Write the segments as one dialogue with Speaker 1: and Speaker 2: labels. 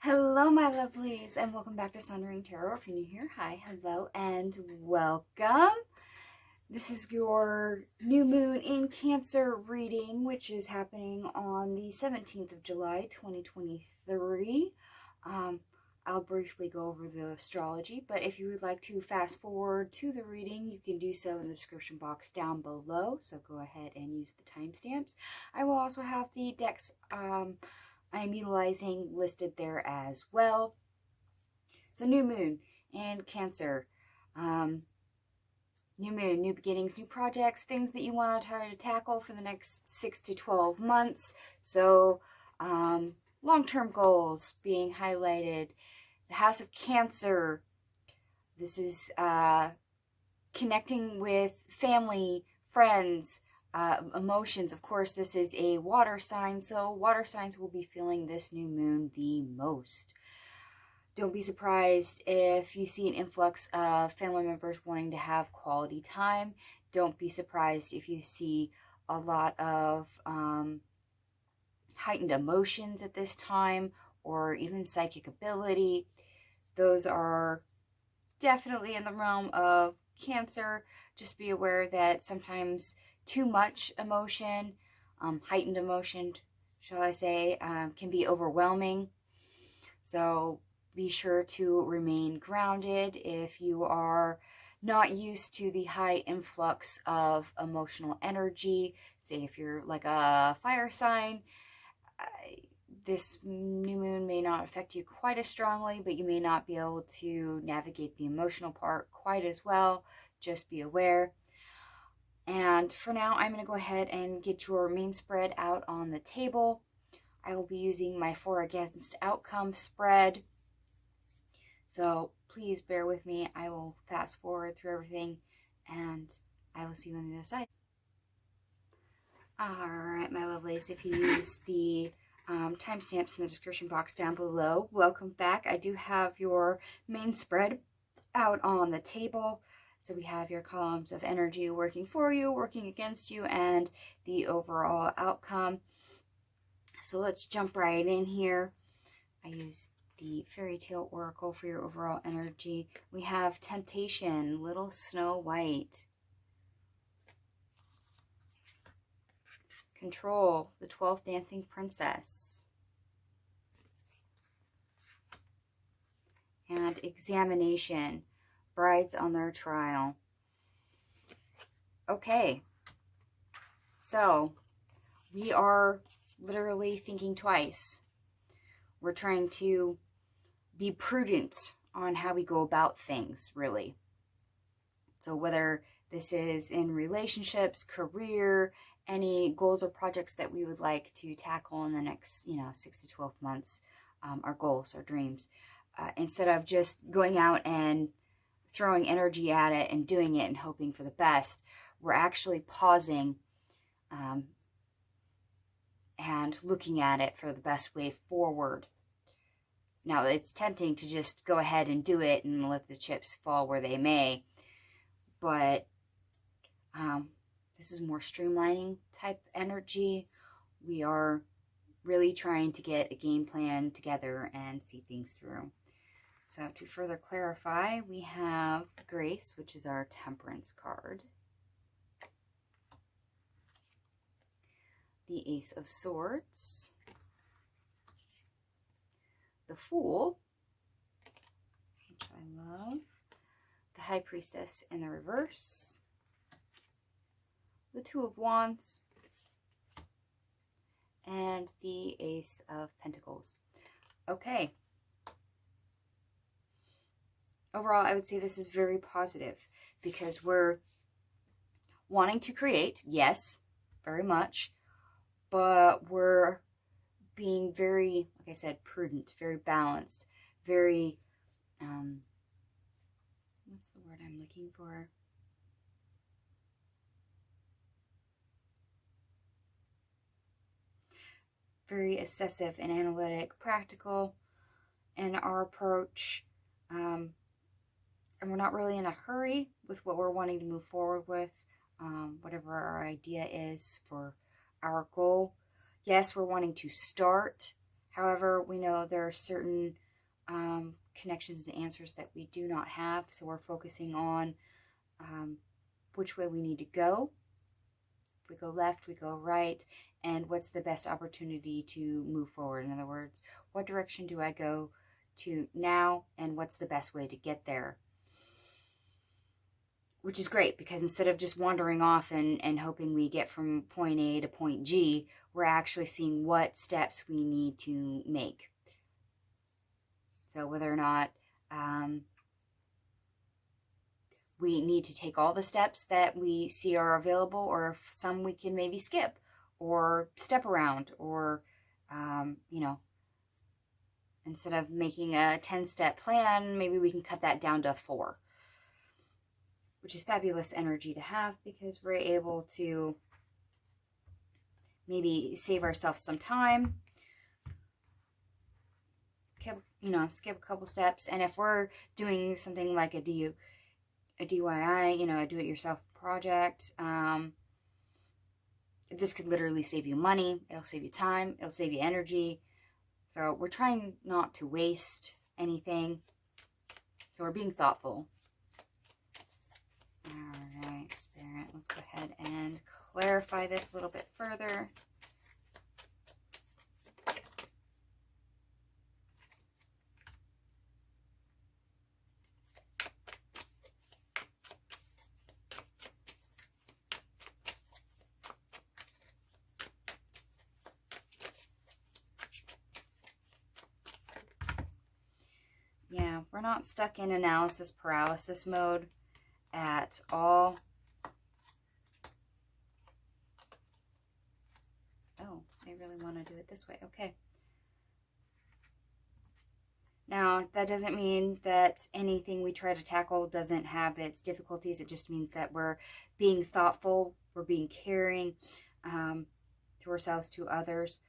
Speaker 1: Hello, my lovelies, and welcome back to Sundering Tarot. If you're new here, hi, hello, and welcome. This is your new moon in Cancer reading, which is happening on the 17th of July, 2023. I'll briefly go over the astrology, but if you would like to fast forward to the reading, you can do so in the description box down below, so go ahead and use the timestamps. I will also have the decks I'm utilizing listed there as well. So new moon and Cancer. New moon, new beginnings, new projects, things that you want to try to tackle for the next 6 to 12 months. So long-term goals being highlighted. The House of Cancer. This is connecting with family, friends, emotions. Of course, this is a water sign, so water signs will be feeling this new moon the most. Don't be surprised if you see an influx of family members wanting to have quality time. Don't be surprised if you see a lot of heightened emotions at this time, or even psychic ability. Those are definitely in the realm of Cancer. Just be aware that sometimes too much emotion, heightened emotion, shall I say, can be overwhelming. So be sure to remain grounded if you are not used to the high influx of emotional energy. Say if you're like a fire sign, this new moon may not affect you quite as strongly, but you may not be able to navigate the emotional part quite as well. Just be aware. And for now, I'm going to go ahead and get your main spread out on the table. I will be using my For Against Outcome spread. So please bear with me. I will fast forward through everything and I will see you on the other side. Alright, my lovelies, if you use the timestamps in the description box down below, welcome back. I do have your main spread out on the table. So we have your columns of energy working for you, working against you, and the overall outcome. So let's jump right in here. I use the Fairytale Oracle for your overall energy. We have Temptation, Little Snow White. Control, the 12th Dancing Princess. And Examination, Brides on Their Trial. Okay, so we are literally thinking twice. We're trying to be prudent on how we go about things, really. So whether this is in relationships, career, any goals or projects that we would like to tackle in the next, 6 to 12 months, our goals, our dreams, instead of just going out and throwing energy at it and doing it and hoping for the best, we're actually pausing and looking at it for the best way forward. Now, it's tempting to just go ahead and do it and let the chips fall where they may, but this is more streamlining type energy. We are really trying to get a game plan together and see things through. So to further clarify, we have Grace, which is our Temperance card. The Ace of Swords. The Fool, which I love. The High Priestess in the reverse. The Two of Wands. And the Ace of Pentacles. Okay. Overall, I would say this is very positive because we're wanting to create, yes, very much, but we're being very, like I said, prudent, very balanced, very, what's the word I'm looking for? Very assessive and analytic, practical in our approach. And we're not really in a hurry with what we're wanting to move forward with, whatever our idea is for our goal. Yes, we're wanting to start. However, we know there are certain connections and answers that we do not have, so we're focusing on which way we need to go. If we go left, we go right, and what's the best opportunity to move forward? In other words, what direction do I go to now, and what's the best way to get there? Which is great, because instead of just wandering off and hoping we get from point A to point G, we're actually seeing what steps we need to make. So whether or not we need to take all the steps that we see are available, or if some we can maybe skip or step around, or, you know, instead of making a 10-step plan, maybe we can cut that down to 4, which is fabulous energy to have, because we're able to maybe save ourselves some time, you know, skip a couple steps. And if we're doing something like a DIY, you know, a do-it-yourself project, this could literally save you money. It'll save you time. It'll save you energy. So we're trying not to waste anything. So we're being thoughtful. All right, Spirit, let's go ahead and clarify this a little bit further. Yeah, we're not stuck in analysis paralysis mode at all. Oh, they really want to do it this way. Okay. Now, that doesn't mean that anything we try to tackle doesn't have its difficulties. It just means that we're being thoughtful, we're being caring to ourselves, to others,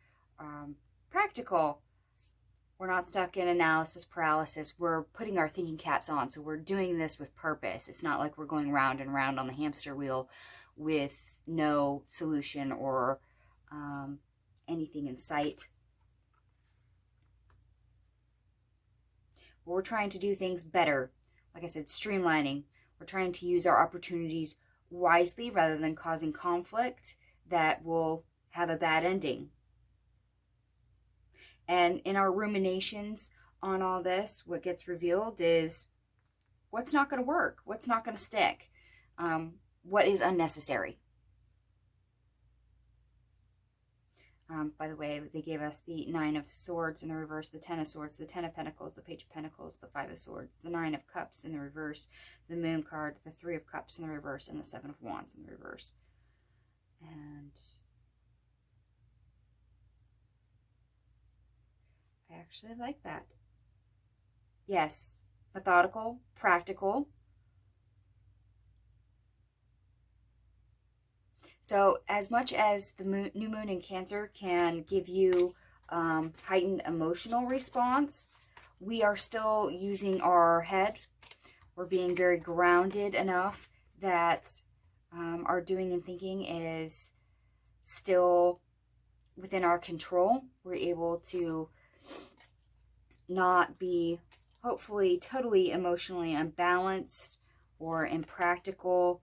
Speaker 1: practical. We're not stuck in analysis paralysis. We're putting our thinking caps on. So we're doing this with purpose. It's not like we're going round and round on the hamster wheel with no solution or anything in sight. We're trying to do things better. Like I said, streamlining. We're trying to use our opportunities wisely rather than causing conflict that will have a bad ending. And in our ruminations on all this, what gets revealed is what's not going to work, what's not going to stick, what is unnecessary. By the way, they gave us the 9 of Swords in the reverse, the 10 of Swords, the 10 of Pentacles, the Page of Pentacles, the 5 of Swords, the 9 of Cups in the reverse, the Moon card, the 3 of Cups in the reverse, and the 7 of Wands in the reverse. And I actually like that. Yes, methodical, practical. So as much as the new moon in Cancer can give you heightened emotional response, we are still using our head. We're being very grounded enough that our doing and thinking is still within our control. We're able to not be, hopefully, totally emotionally unbalanced or impractical,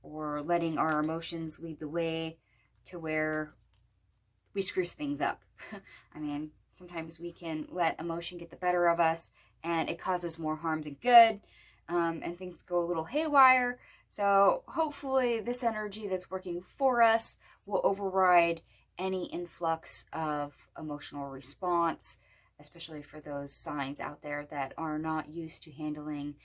Speaker 1: or letting our emotions lead the way to where we screw things up. I mean, sometimes we can let emotion get the better of us and it causes more harm than good, and things go a little haywire. So hopefully this energy that's working for us will override any influx of emotional response, especially for those signs out there that are not used to handling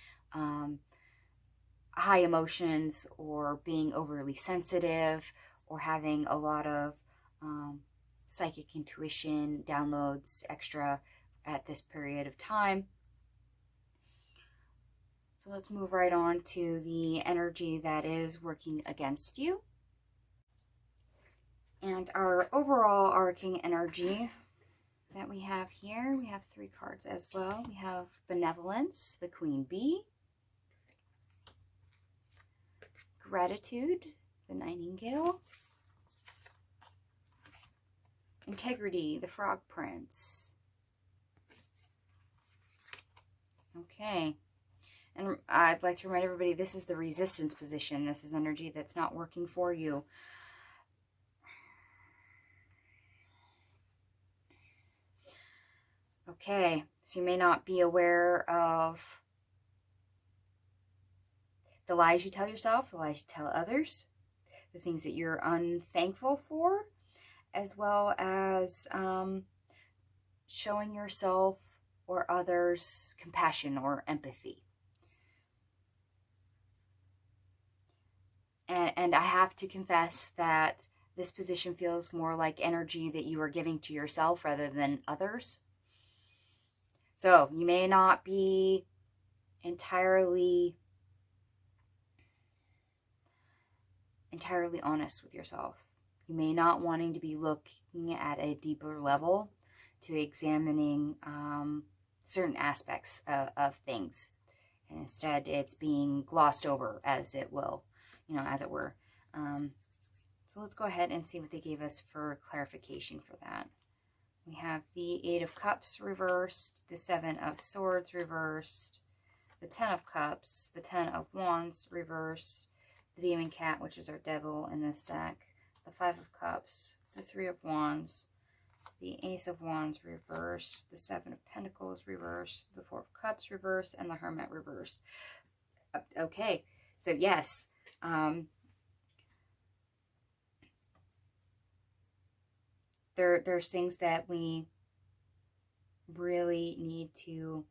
Speaker 1: high emotions, or being overly sensitive, or having a lot of psychic intuition downloads extra at this period of time. So let's move right on to the energy that is working against you. And our overall arcing energy that we have here, we have 3 cards as well. We have Benevolence, the Queen Bee, Gratitude, the Nightingale, Integrity, the Frog Prince. Okay. And I'd like to remind everybody, this is the resistance position. This is energy that's not working for you. Okay, so you may not be aware of the lies you tell yourself, the lies you tell others, the things that you're unthankful for, as well as showing yourself or others compassion or empathy. And I have to confess that this position feels more like energy that you are giving to yourself rather than others. So you may not be entirely honest with yourself. You may not wanting to be looking at a deeper level to examining certain aspects of things. And instead, it's being glossed over, as it will, as it were. So let's go ahead and see what they gave us for clarification for that. We have the 8 of Cups reversed, the 7 of Swords reversed, the 10 of Cups, the 10 of Wands reversed, the Demon Cat, which is our devil in this deck, the 5 of Cups, the 3 of Wands, the Ace of Wands reversed, the 7 of Pentacles reversed, the 4 of Cups reversed, and the Hermit reversed. Okay, so yes, there's things that we really need to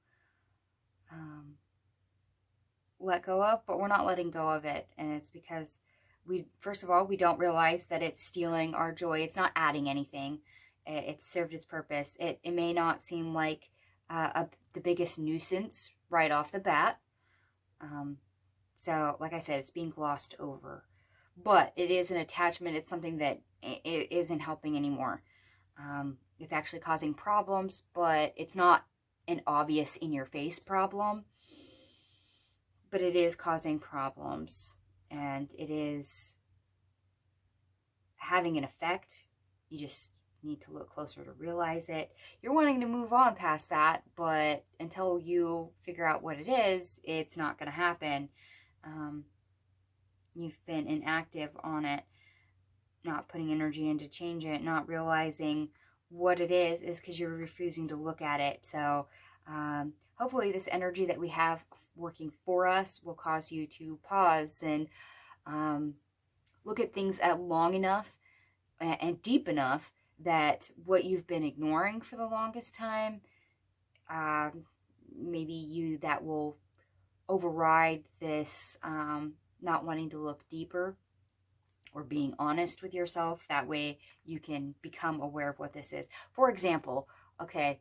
Speaker 1: let go of, but we're not letting go of it. And it's because first of all, we don't realize that it's stealing our joy. It's not adding anything. It served its purpose. It may not seem like the biggest nuisance right off the bat. So like I said, it's being glossed over, but it is an attachment. It's something that it isn't helping anymore. It's actually causing problems, but it's not an obvious in-your-face problem, but it is causing problems, and it is having an effect. You just need to look closer to realize it. You're wanting to move on past that, but until you figure out what it is, it's not going to happen. You've been inactive on it, not putting energy in to change it, not realizing what it is because you're refusing to look at it. So hopefully this energy that we have working for us will cause you to pause and look at things at long enough and deep enough that what you've been ignoring for the longest time, maybe that will override this not wanting to look deeper or being honest with yourself. That way you can become aware of what this is. For example, okay,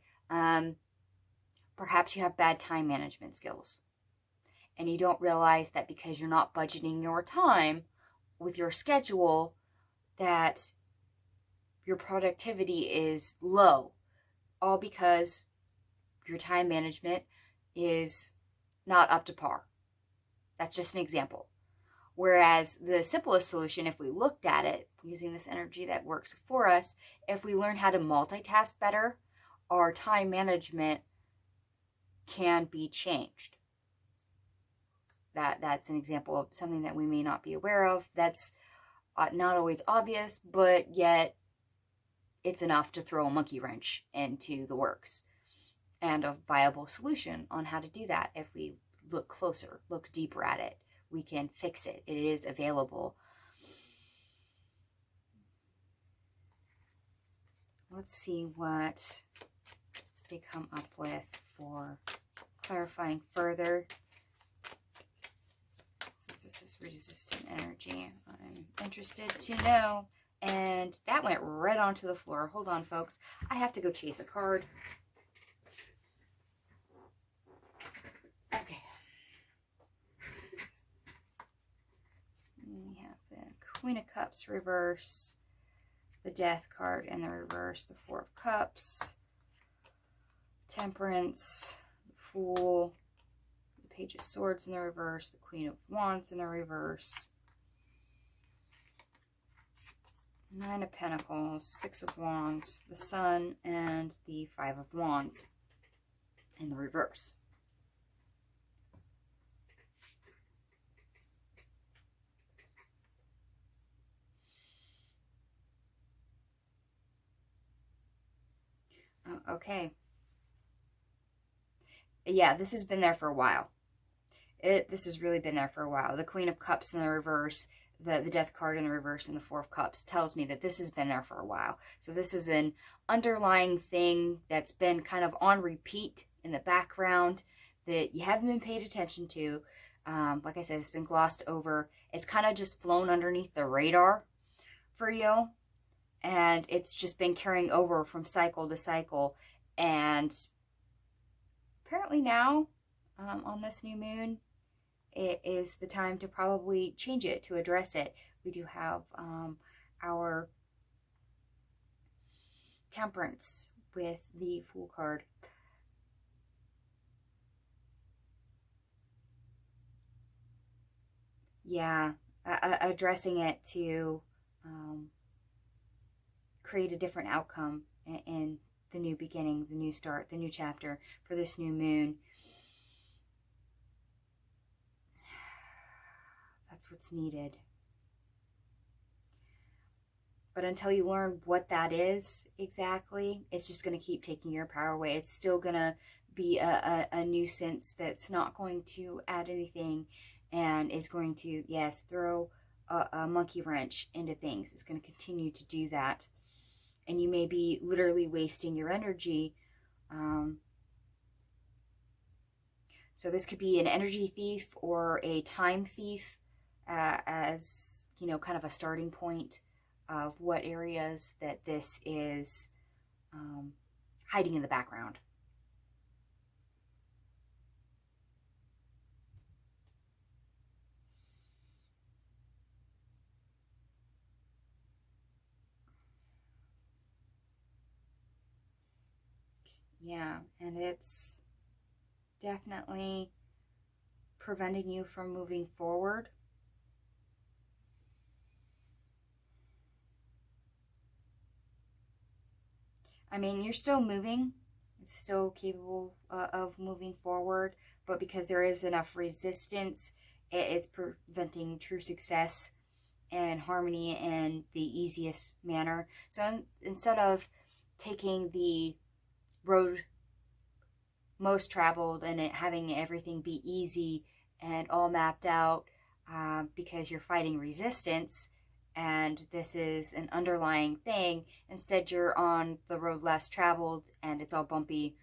Speaker 1: perhaps you have bad time management skills and you don't realize that because you're not budgeting your time with your schedule that your productivity is low, all because your time management is not up to par. That's just an example. Whereas the simplest solution, if we looked at it using this energy that works for us, if we learn how to multitask better, our time management can be changed. That's an example of something that we may not be aware of. That's not always obvious, but yet it's enough to throw a monkey wrench into the works, and a viable solution on how to do that. If we look closer, look deeper at it, we can fix it. It is available. Let's see what they come up with for clarifying further. Since this is resistant energy, I'm interested to know. And that went right onto the floor. Hold on, folks. I have to go chase a card. Okay. We have the Queen of Cups reverse, the Death card in the reverse, the Four of Cups, Temperance, the Fool, the Page of Swords in the reverse, the Queen of Wands in the reverse, Nine of Pentacles, Six of Wands, the Sun, and the Five of Wands in the reverse. Okay. Yeah, this has been there for a while. This has really been there for a while. The Queen of Cups in the reverse, the Death card in the reverse, and the Four of Cups tells me that this has been there for a while. So this is an underlying thing that's been kind of on repeat in the background that you haven't been paid attention to. Like I said, it's been glossed over. It's kind of just flown underneath the radar for you. And it's just been carrying over from cycle to cycle. And apparently now, on this new moon, it is the time to probably change it, to address it. We do have our Temperance with the Fool card. Yeah, addressing it to create a different outcome in the new beginning, the new start, the new chapter for this new moon. That's what's needed. But until you learn what that is exactly, it's just going to keep taking your power away. It's still going to be a nuisance that's not going to add anything and is going to, yes, throw a monkey wrench into things. It's going to continue to do that. And you may be literally wasting your energy. So this could be an energy thief or a time thief, as, you know, kind of a starting point of what areas that this is hiding in the background. Yeah, and it's definitely preventing you from moving forward. I mean, you're still moving, still capable of moving forward, but because there is enough resistance, it's preventing true success and harmony in the easiest manner. So instead of taking the road most traveled and having everything be easy and all mapped out, because you're fighting resistance and this is an underlying thing, instead you're on the road less traveled and it's all bumpy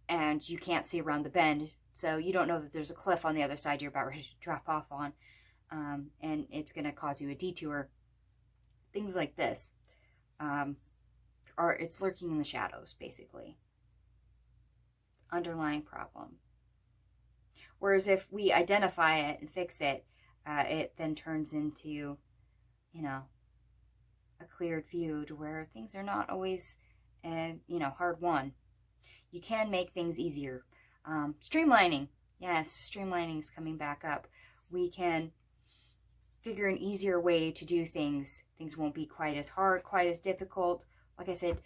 Speaker 1: and you can't see around the bend, so you don't know that there's a cliff on the other side you're about ready to drop off on, and it's going to cause you a detour. Things like this, it's lurking in the shadows, basically. Underlying problem. Whereas if we identify it and fix it, it then turns into, you know, a cleared view to where things are not always, you know, hard won. You can make things easier. Streamlining. Yes, streamlining is coming back up. We can figure an easier way to do things. Things won't be quite as hard, quite as difficult. Like I said,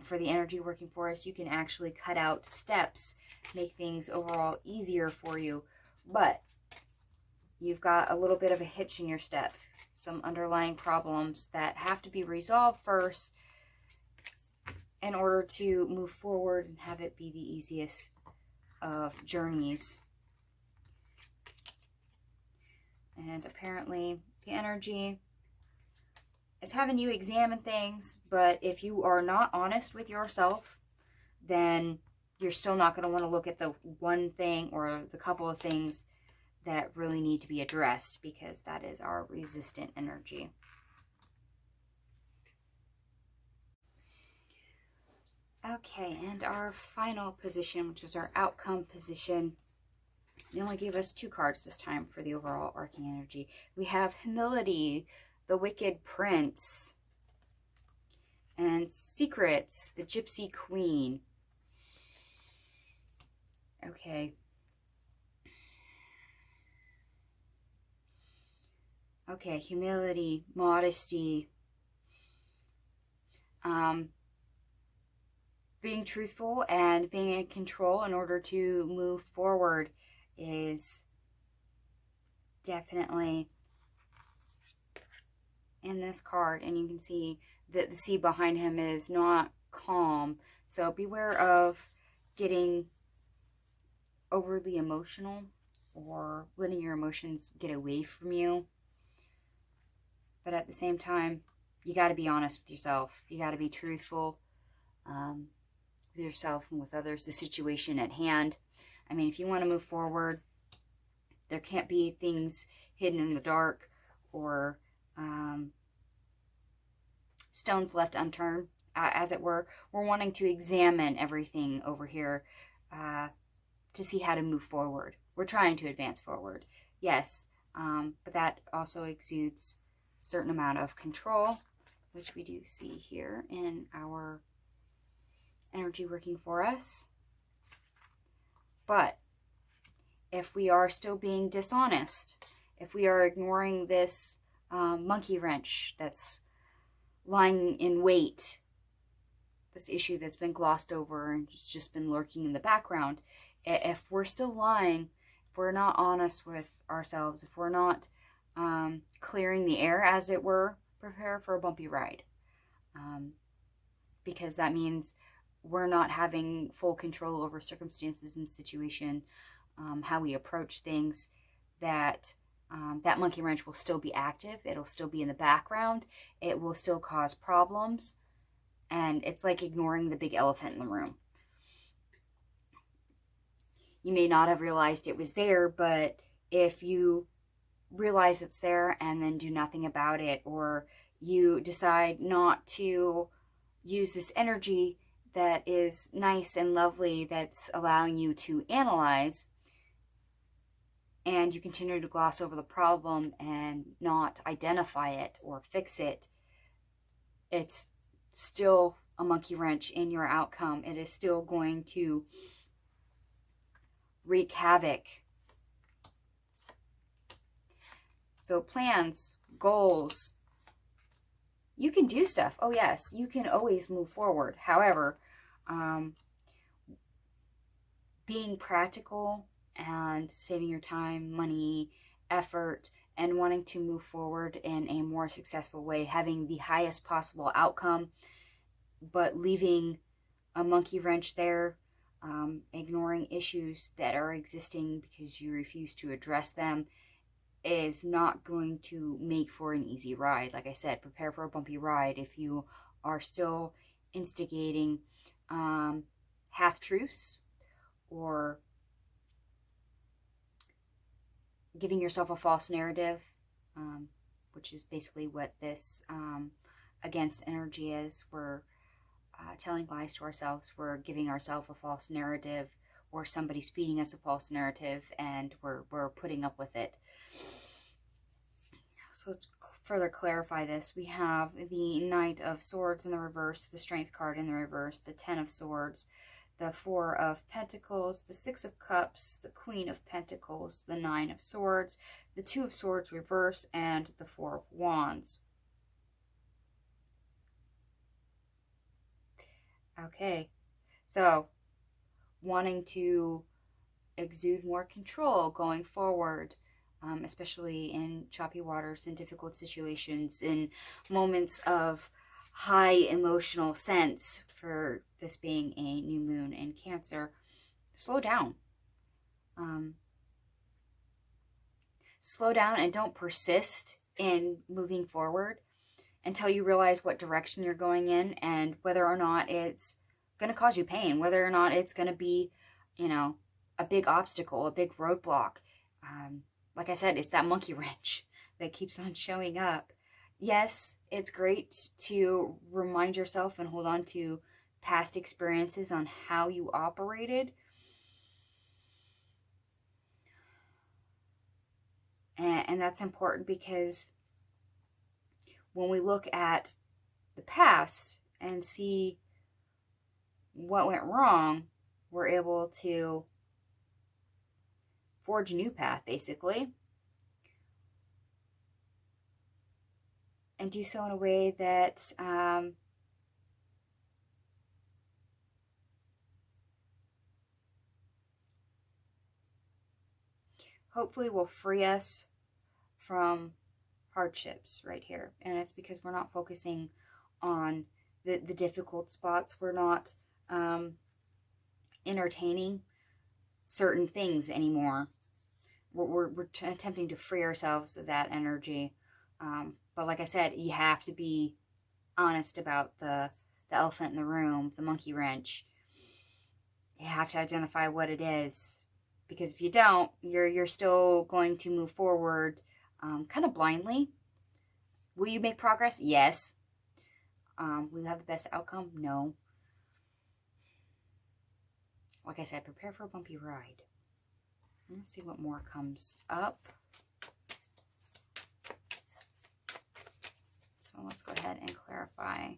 Speaker 1: for the energy working for us, you can actually cut out steps, make things overall easier for you. But you've got a little bit of a hitch in your step, some underlying problems that have to be resolved first in order to move forward and have it be the easiest of journeys. And apparently the energy is having you examine things, but if you are not honest with yourself, then you're still not going to want to look at the one thing or the couple of things that really need to be addressed, because that is our resistant energy. Okay, and our final position, which is our outcome position, they only gave us 2 cards this time for the overall arcane energy. We have Humility, the Wicked Prince, and Secrets, the Gypsy Queen. Okay. Okay, humility, modesty, being truthful and being in control in order to move forward is definitely in this card. And you can see that the sea behind him is not calm. So beware of getting overly emotional or letting your emotions get away from you. But at the same time, you got to be honest with yourself. You got to be truthful with yourself and with others, the situation at hand. I mean, if you want to move forward, there can't be things hidden in the dark or stones left unturned, as it were. We're wanting to examine everything over here to see how to move forward. We're trying to advance forward, yes, but that also exudes a certain amount of control, which we do see here in our energy working for us. But if we are still being dishonest, if we are ignoring this monkey wrench that's lying in wait, this issue that's been glossed over and just been lurking in the background, if we're still lying, if we're not honest with ourselves, if we're not clearing the air, as it were, prepare for a bumpy ride. Because that means we're not having full control over circumstances and situation, how we approach things, that monkey wrench will still be active. It'll still be in the background. It will still cause problems. And it's like ignoring the big elephant in the room. You may not have realized it was there, but if you realize it's there and then do nothing about it, or you decide not to use this energy that is nice and lovely, that's allowing you to analyze, and you continue to gloss over the problem and not identify it or fix it, it's still a monkey wrench in your outcome. It is still going to wreak havoc. So plans, goals, you can do stuff. Oh yes, you can always move forward. However, being practical and saving your time, money, effort, and wanting to move forward in a more successful way, having the highest possible outcome, but leaving a monkey wrench there, ignoring issues that are existing because you refuse to address them, is not going to make for an easy ride. Like I said, prepare for a bumpy ride if you are still instigating half-truths or giving yourself a false narrative, which is basically what this against energy is. We're telling lies to ourselves. We're giving ourselves a false narrative, or somebody's feeding us a false narrative, and we're putting up with it. So let's further clarify this. We have the Knight of Swords in the reverse, the Strength card in the reverse, the Ten of Swords, the Four of Pentacles, the Six of Cups, the Queen of Pentacles, the Nine of Swords, the Two of Swords reverse, and the Four of Wands. Okay, so wanting to exude more control going forward, especially in choppy waters, in difficult situations, in moments of high emotional sense, for this being a new moon in Cancer. Slow down. Slow down and don't persist in moving forward until you realize what direction you're going in and whether or not it's going to cause you pain, whether or not it's going to be, you know, a big obstacle, a big roadblock. Like I said, it's that monkey wrench that keeps on showing up. Yes, it's great to remind yourself and hold on to past experiences on how you operated. And that's important, because when we look at the past and see what went wrong, we're able to forge a new path, basically, and do so in a way that hopefully will free us from hardships right here. And it's because we're not focusing on the difficult spots. We're not entertaining certain things anymore. We're attempting to free ourselves of that energy. But like I said, you have to be honest about the elephant in the room, the monkey wrench. You have to identify what it is, because if you don't, you're still going to move forward kind of blindly. Will you make progress? Yes. Will you have the best outcome? No. Like I said, prepare for a bumpy ride. Let's see what more comes up. So let's go ahead and clarify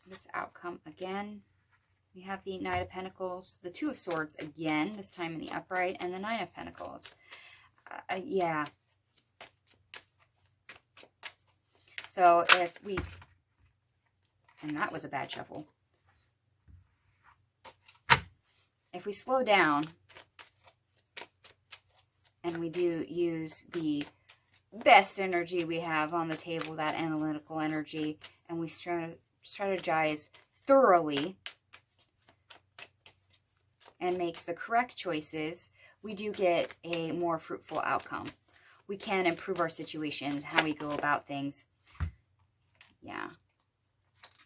Speaker 1: this outcome again. We have the Knight of Pentacles, the Two of Swords again, this time in the upright, and the Nine of Pentacles. Yeah. So if we, and that was a bad shuffle. If we slow down and we do use the best energy we have on the table, that analytical energy, and we strategize thoroughly and make the correct choices, we do get a more fruitful outcome. We can improve our situation, how we go about things. Yeah.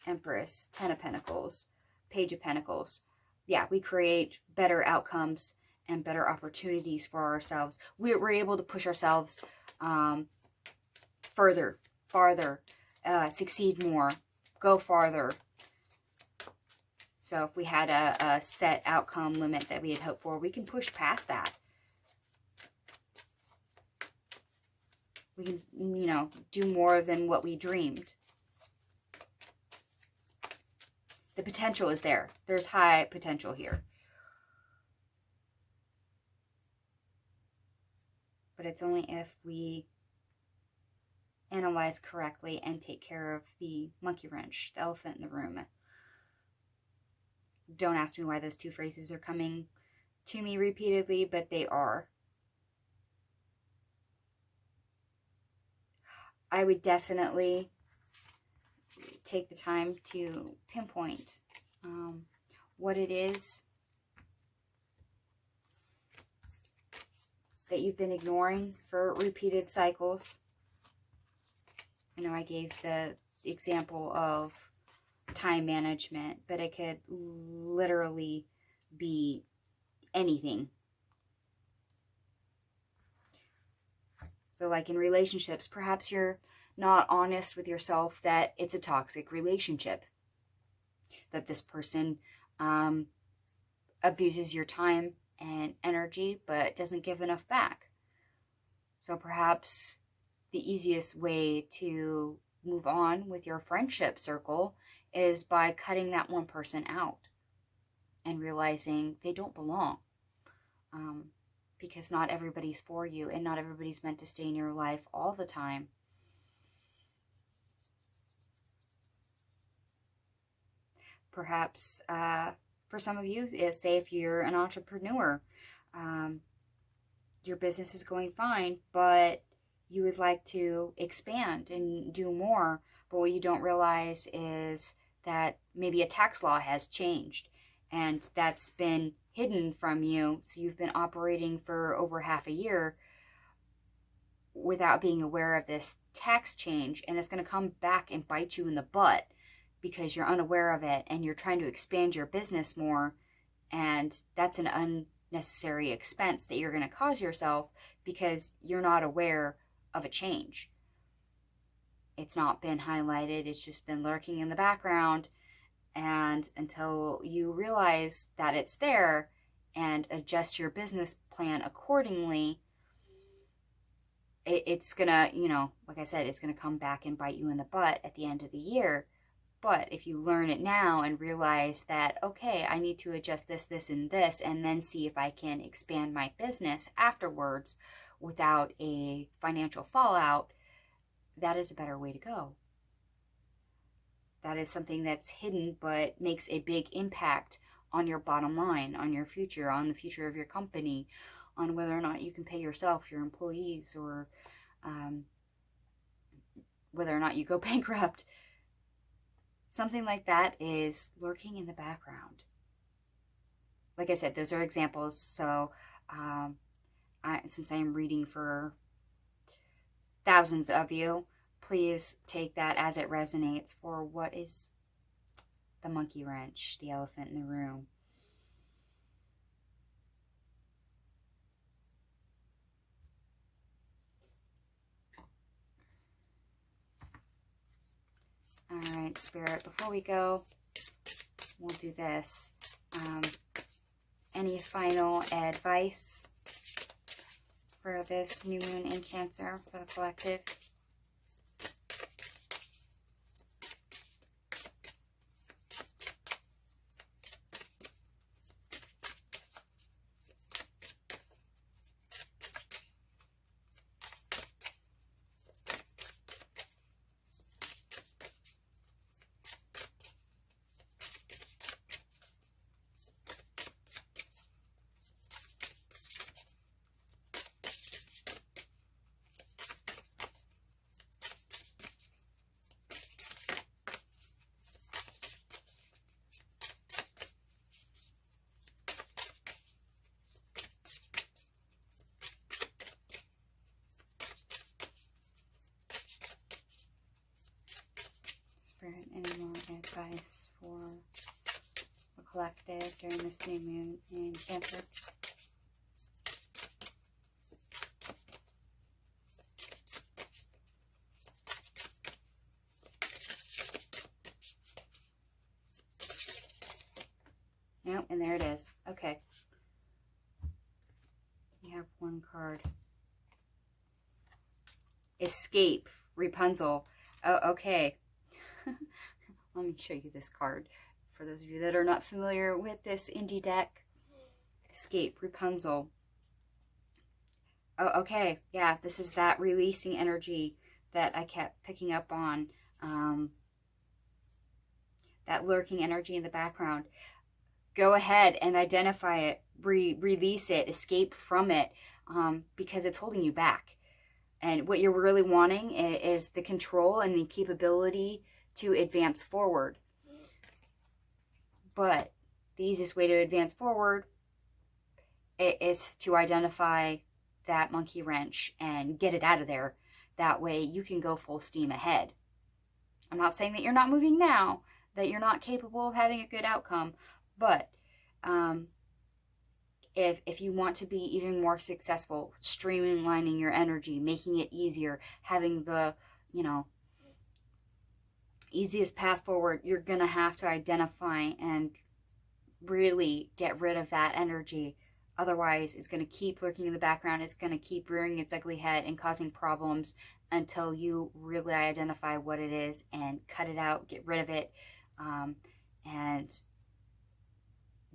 Speaker 1: Empress, Ten of Pentacles, Page of Pentacles. Yeah, we create better outcomes and better opportunities for ourselves. We're able to push ourselves further, farther, succeed more, go farther. So if we had a set outcome limit that we had hoped for, we can push past that. We can, you know, do more than what we dreamed. The potential is there. There's high potential here. But it's only if we analyze correctly and take care of the monkey wrench, the elephant in the room. Don't ask me why those two phrases are coming to me repeatedly, but they are. I would definitely take the time to pinpoint what it is that you've been ignoring for repeated cycles. I know I gave the example of time management, but it could literally be anything. So like in relationships, perhaps you're not honest with yourself that it's a toxic relationship, that this person abuses your time and energy but doesn't give enough back. So perhaps the easiest way to move on with your friendship circle is by cutting that one person out and realizing they don't belong, because not everybody's for you and not everybody's meant to stay in your life all the time. Perhaps for some of you, say if you're an entrepreneur, your business is going fine, but you would like to expand and do more, but what you don't realize is that maybe a tax law has changed and that's been hidden from you. So you've been operating for over half a year without being aware of this tax change, and it's going to come back and bite you in the butt because you're unaware of it and you're trying to expand your business more, and that's an unnecessary expense that you're going to cause yourself because you're not aware of a change. It's not been highlighted, it's just been lurking in the background, and until you realize that it's there and adjust your business plan accordingly, it's gonna, you know, like I said, it's gonna come back and bite you in the butt at the end of the year. But if you learn it now and realize that, okay, I need to adjust this, this, and this, and then see if I can expand my business afterwards without a financial fallout, that is a better way to go. That is something that's hidden but makes a big impact on your bottom line, on your future, on the future of your company, on whether or not you can pay yourself, your employees, or whether or not you go bankrupt. Something like that is lurking in the background. Like I said, those are examples. So since I am reading for thousands of you, please take that as it resonates for what is the monkey wrench, the elephant in the room. All right, Spirit, before we go, we'll do this. Any final advice for this new moon in Cancer for the collective? Spirit, any more advice for the collective during this new moon in Cancer? Nope, and there it is. Okay. We have one card. Escape, Rapunzel. Oh, okay. Let me show you this card for those of you that are not familiar with this indie deck. Escape, Rapunzel. Oh, okay. Yeah, this is that releasing energy that I kept picking up on. That lurking energy in the background. Go ahead and identify it, release it, escape from it, because it's holding you back. And what you're really wanting is the control and the capability to advance forward. But the easiest way to advance forward is to identify that monkey wrench and get it out of there. That way you can go full steam ahead. I'm not saying that you're not moving now, that you're not capable of having a good outcome, but if you want to be even more successful, streamlining your energy, making it easier, having the, easiest path forward, you're going to have to identify and really get rid of that energy. Otherwise, it's going to keep lurking in the background. It's going to keep rearing its ugly head and causing problems until you really identify what it is and cut it out, get rid of it, and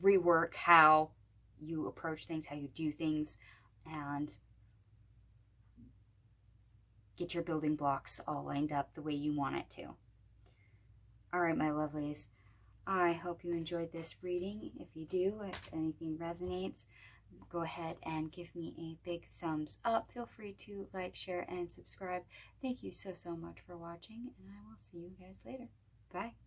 Speaker 1: rework how you approach things, how you do things, and get your building blocks all lined up the way you want it to. All right, my lovelies, I hope you enjoyed this reading. If you do, if anything resonates, go ahead and give me a big thumbs up. Feel free to like, share, and subscribe. Thank you so much for watching, and I will see you guys later. Bye.